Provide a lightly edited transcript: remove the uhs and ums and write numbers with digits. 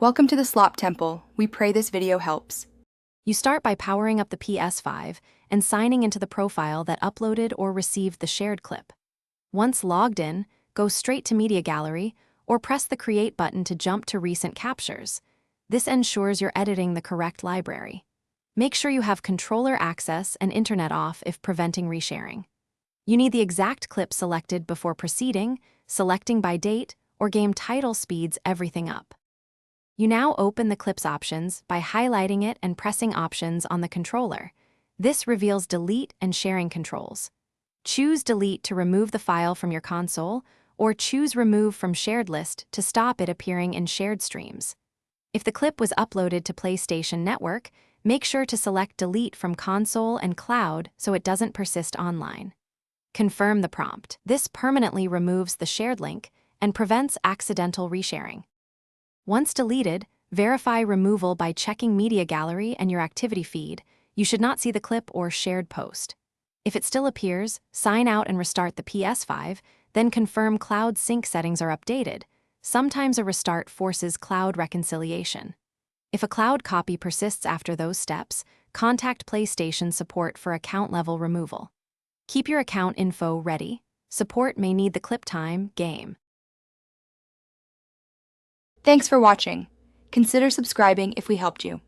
Welcome to the Slop Temple. We pray this video helps. You start by powering up the Ps5 and signing into the profile that uploaded or received the shared clip. Once logged in, go straight to Media Gallery or press the Create button to jump to recent captures. This ensures you're editing the correct library. Make sure you have controller access and internet off if preventing resharing. You need the exact clip selected before proceeding, selecting by date, or game title speeds everything up. You now open the clip's options by highlighting it and pressing Options on the controller. This reveals delete and sharing controls. Choose Delete to remove the file from your console, or choose Remove from Shared List to stop it appearing in shared streams. If the clip was uploaded to PlayStation Network, make sure to select Delete from Console and Cloud so it doesn't persist online. Confirm the prompt. This permanently removes the shared link and prevents accidental resharing. Once deleted, verify removal by checking Media Gallery and your activity feed. You should not see the clip or shared post. If it still appears, sign out and restart the Ps5, then confirm cloud sync settings are updated. Sometimes a restart forces cloud reconciliation. If a cloud copy persists after those steps, contact PlayStation support for account-level removal. Keep your account info ready. Support may need the clip time, game. Thanks for watching. Consider subscribing if we helped you.